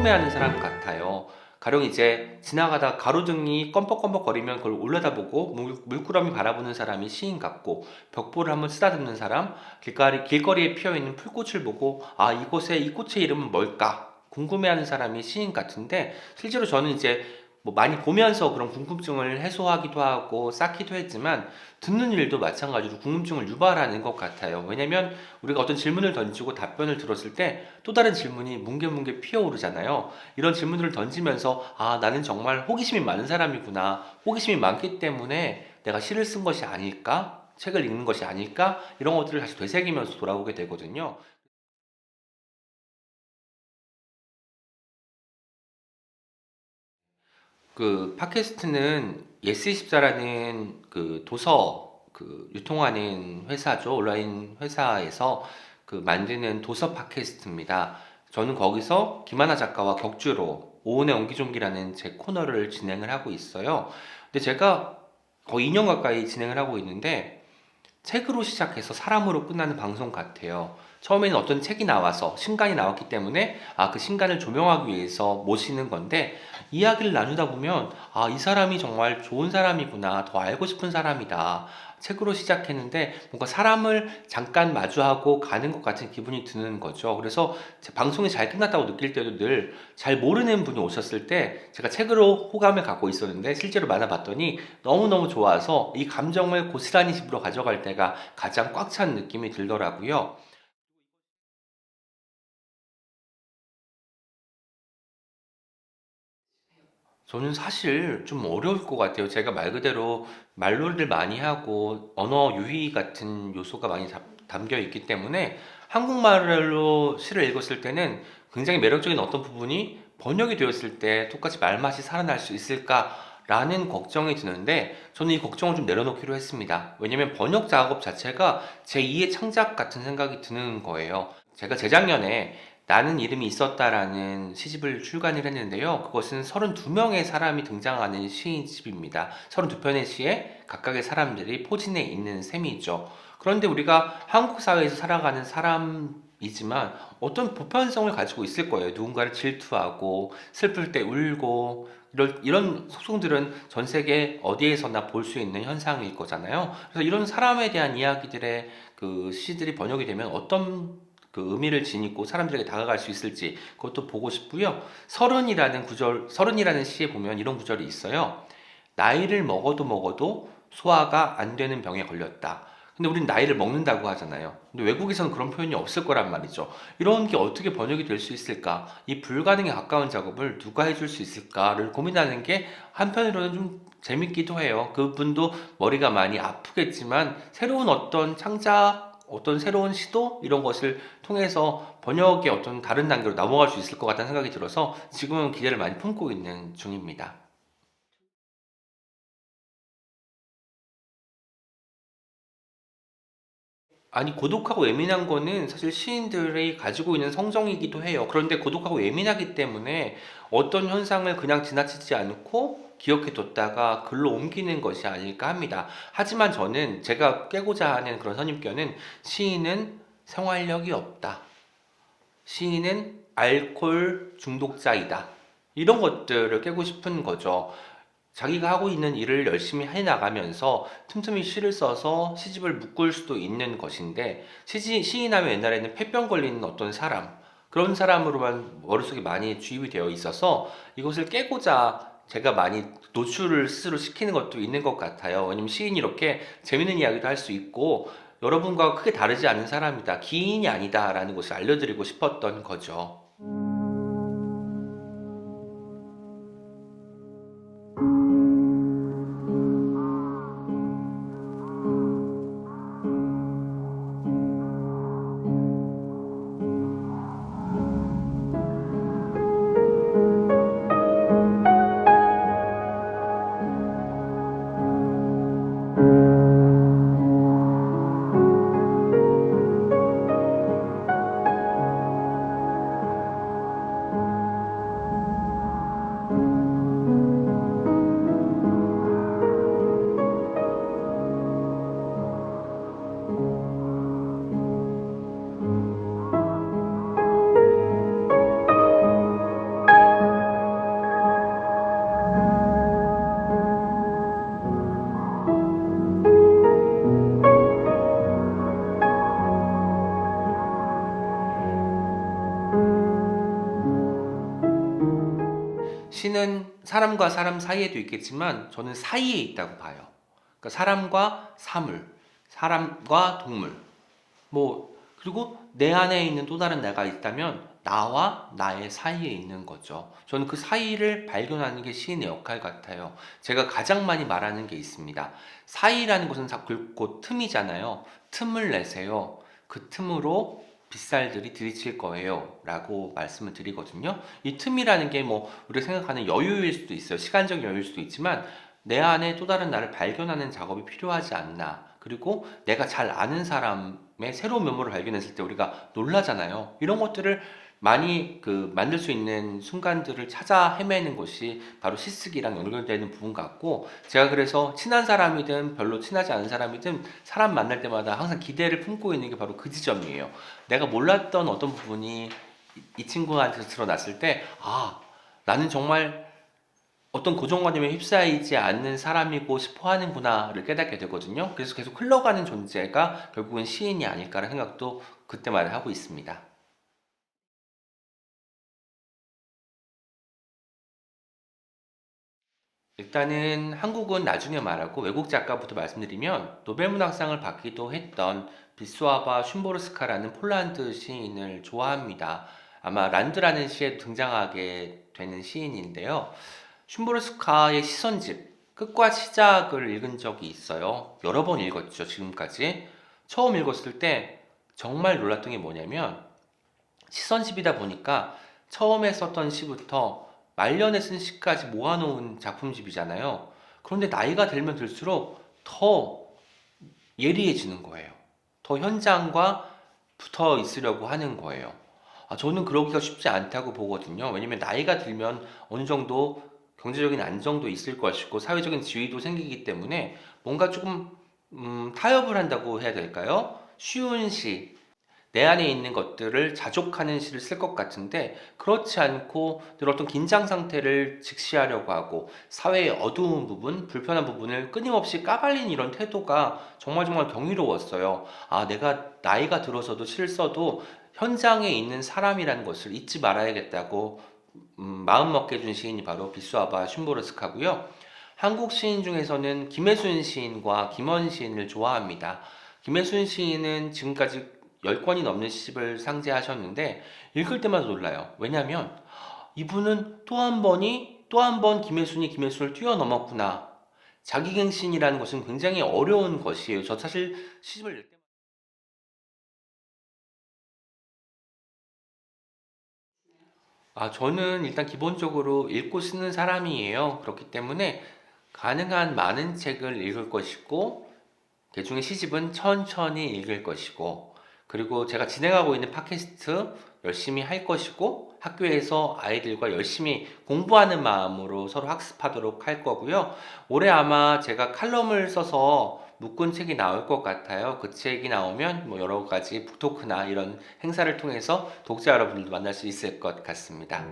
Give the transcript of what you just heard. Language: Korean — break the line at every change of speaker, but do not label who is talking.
궁금해하는 사람 같아요. 가령 이제 지나가다 가로등이 껌뻑껌뻑거리면 그걸 올려다보고 물끄러미 바라보는 사람이 시인 같고, 벽보를 한번 쓰다듬는 사람, 길거리에 피어있는 풀꽃을 보고 아, 이 꽃의 이름은 뭘까 궁금해하는 사람이 시인 같은데, 실제로 저는 이제 뭐 많이 보면서 그런 궁금증을 해소하기도 하고 쌓기도 했지만, 듣는 일도 마찬가지로 궁금증을 유발하는 것 같아요. 왜냐면 우리가 어떤 질문을 던지고 답변을 들었을 때 또 다른 질문이 뭉게뭉게 피어오르잖아요. 이런 질문들을 던지면서 아, 나는 정말 호기심이 많은 사람이구나. 호기심이 많기 때문에 내가 시를 쓴 것이 아닐까? 책을 읽는 것이 아닐까? 이런 것들을 다시 되새기면서 돌아오게 되거든요. 그 팟캐스트는 예스24라는 그 도서 유통하는 회사죠. 온라인 회사에서 그 만드는 도서 팟캐스트입니다. 저는 거기서 김하나 작가와 격주로 오은의 옹기종기라는 제 코너를 진행을 하고 있어요. 근데 제가 거의 2년 가까이 진행을 하고 있는데, 책으로 시작해서 사람으로 끝나는 방송 같아요. 처음에는 어떤 책이 나와서 신간이 나왔기 때문에 아, 그 신간을 조명하기 위해서 모시는 건데, 이야기를 나누다 보면 아, 이 사람이 정말 좋은 사람이구나, 더 알고 싶은 사람이다. 책으로 시작했는데 뭔가 사람을 잠깐 마주하고 가는 것 같은 기분이 드는 거죠. 그래서 제 방송이 잘 끝났다고 느낄 때도 늘 잘 모르는 분이 오셨을 때 제가 책으로 호감을 갖고 있었는데, 실제로 만나봤더니 너무너무 좋아서 이 감정을 고스란히 집으로 가져갈 때가 가장 꽉 찬 느낌이 들더라고요. 저는 사실 좀 어려울 것 같아요. 제가 말 그대로 말놀이를 많이 하고 언어 유희 같은 요소가 많이 담겨 있기 때문에, 한국말로 시를 읽었을 때는 굉장히 매력적인 어떤 부분이 번역이 되었을 때 똑같이 말맛이 살아날 수 있을까라는 걱정이 드는데, 저는 이 걱정을 좀 내려놓기로 했습니다. 왜냐면 번역 작업 자체가 제2의 창작 같은 생각이 드는 거예요. 제가 재작년에 나는 이름이 있었다라는 시집을 출간을 했는데요. 그것은 32명의 사람이 등장하는 시집입니다. 32편의 시에 각각의 사람들이 포진해 있는 셈이죠. 그런데 우리가 한국 사회에서 살아가는 사람이지만 어떤 보편성을 가지고 있을 거예요. 누군가를 질투하고 슬플 때 울고 이런 속성들은 전 세계 어디에서나 볼 수 있는 현상일 거잖아요. 그래서 이런 사람에 대한 이야기들의 그 시들이 번역이 되면 어떤 그 의미를 지니고 사람들에게 다가갈 수 있을지 그것도 보고 싶고요. 서른이라는 시에 보면 이런 구절이 있어요. 나이를 먹어도 소화가 안 되는 병에 걸렸다. 근데 우린 나이를 먹는다고 하잖아요. 근데 외국에서는 그런 표현이 없을 거란 말이죠. 이런 게 어떻게 번역이 될 수 있을까? 이 불가능에 가까운 작업을 누가 해줄 수 있을까를 고민하는 게 한편으로는 좀 재밌기도 해요. 그분도 머리가 많이 아프겠지만 새로운 어떤 창작, 어떤 새로운 시도 이런 것을 통해서 번역의 어떤 다른 단계로 넘어갈 수 있을 것 같다는 생각이 들어서 지금은 기대를 많이 품고 있는 중입니다. 아니, 고독하고 예민한 거는 사실 시인들이 가지고 있는 성정이기도 해요. 그런데 고독하고 예민하기 때문에 어떤 현상을 그냥 지나치지 않고 기억해 뒀다가 글로 옮기는 것이 아닐까 합니다. 하지만 저는 제가 깨고자 하는 그런 선입견은, 시인은 생활력이 없다. 시인은 알코올 중독자이다. 이런 것들을 깨고 싶은 거죠. 자기가 하고 있는 일을 열심히 해 나가면서 틈틈이 시를 써서 시집을 묶을 수도 있는 것인데, 시인하면 옛날에는 폐병 걸리는 어떤 사람, 그런 사람으로만 머릿속에 많이 주입이 되어 있어서 이것을 깨고자 제가 많이 노출을 스스로 시키는 것도 있는 것 같아요. 왜냐면 시인이 이렇게 재밌는 이야기도 할 수 있고 여러분과 크게 다르지 않은 사람이다, 기인이 아니다라는 것을 알려드리고 싶었던 거죠. 시는 사람과 사람 사이에도 있겠지만 저는 사이에 있다고 봐요. 그러니까 사람과 사물, 사람과 동물, 그리고 내 안에 있는 또 다른 내가 있다면 나와 나의 사이에 있는 거죠. 저는 그 사이를 발견하는 게 시인의 역할 같아요. 제가 가장 많이 말하는 게 있습니다. 사이라는 것은 곧 틈이잖아요. 틈을 내세요. 그 틈으로 빗살들이 들이칠 거예요. 라고 말씀을 드리거든요. 이 틈이라는 게 우리가 생각하는 여유일 수도 있어요. 시간적 여유일 수도 있지만 내 안에 또 다른 나를 발견하는 작업이 필요하지 않나. 그리고 내가 잘 아는 사람의 새로운 면모를 발견했을 때 우리가 놀라잖아요. 이런 것들을 많이 만들 수 있는 순간들을 찾아 헤매는 것이 바로 시쓰기랑 연결되는 부분 같고, 제가 그래서 친한 사람이든 별로 친하지 않은 사람이든 사람 만날 때마다 항상 기대를 품고 있는 게 바로 그 지점이에요. 내가 몰랐던 어떤 부분이 이 친구한테서 드러났을 때, 나는 정말 어떤 고정관념에 휩싸이지 않는 사람이고 싶어 하는구나를 깨닫게 되거든요. 그래서 계속 흘러가는 존재가 결국은 시인이 아닐까라는 생각도 그때마다 하고 있습니다. 일단은 한국은 나중에 말하고, 외국 작가부터 말씀드리면 노벨문학상을 받기도 했던 비스와바 슌보르스카라는 폴란드 시인을 좋아합니다. 아마 란드라는 시에 등장하게 되는 시인인데요. 슌보르스카의 시선집, 끝과 시작을 읽은 적이 있어요. 여러 번 읽었죠, 지금까지. 처음 읽었을 때 정말 놀랐던 게 뭐냐면, 시선집이다 보니까 처음에 썼던 시부터 말년에 쓴 시까지 모아놓은 작품집이잖아요. 그런데 나이가 들면 들수록 더 예리해지는 거예요. 더 현장과 붙어 있으려고 하는 거예요. 저는 그러기가 쉽지 않다고 보거든요. 왜냐면 나이가 들면 어느 정도 경제적인 안정도 있을 것이고 사회적인 지위도 생기기 때문에 뭔가 조금 타협을 한다고 해야 될까요? 쉬운 시, 내 안에 있는 것들을 자족하는 시를 쓸 것 같은데, 그렇지 않고 늘 어떤 긴장 상태를 직시하려고 하고 사회의 어두운 부분, 불편한 부분을 끊임없이 까발리는 이런 태도가 정말 정말 경이로웠어요. 내가 나이가 들어서도 시를 써도 현장에 있는 사람이라는 것을 잊지 말아야겠다고 마음 먹게 해준 시인이 바로 비스와바 슌보르스카고요. 한국 시인 중에서는 김혜순 시인과 김원 시인을 좋아합니다. 김혜순 시인은 지금까지 10권이 넘는 시집을 상제하셨는데 읽을 때마다 놀라요. 왜냐하면 이분은 또 한 번 김혜순을 뛰어넘었구나. 자기갱신이라는 것은 굉장히 어려운 것이에요. 저 사실 시집을 읽을 때 저는 일단 기본적으로 읽고 쓰는 사람이에요. 그렇기 때문에 가능한 많은 책을 읽을 것이고, 대중의 시집은 천천히 읽을 것이고, 그리고 제가 진행하고 있는 팟캐스트 열심히 할 것이고, 학교에서 아이들과 열심히 공부하는 마음으로 서로 학습하도록 할 거고요. 올해 아마 제가 칼럼을 써서 묶은 책이 나올 것 같아요. 그 책이 나오면 여러 가지 북토크나 이런 행사를 통해서 독자 여러분들도 만날 수 있을 것 같습니다.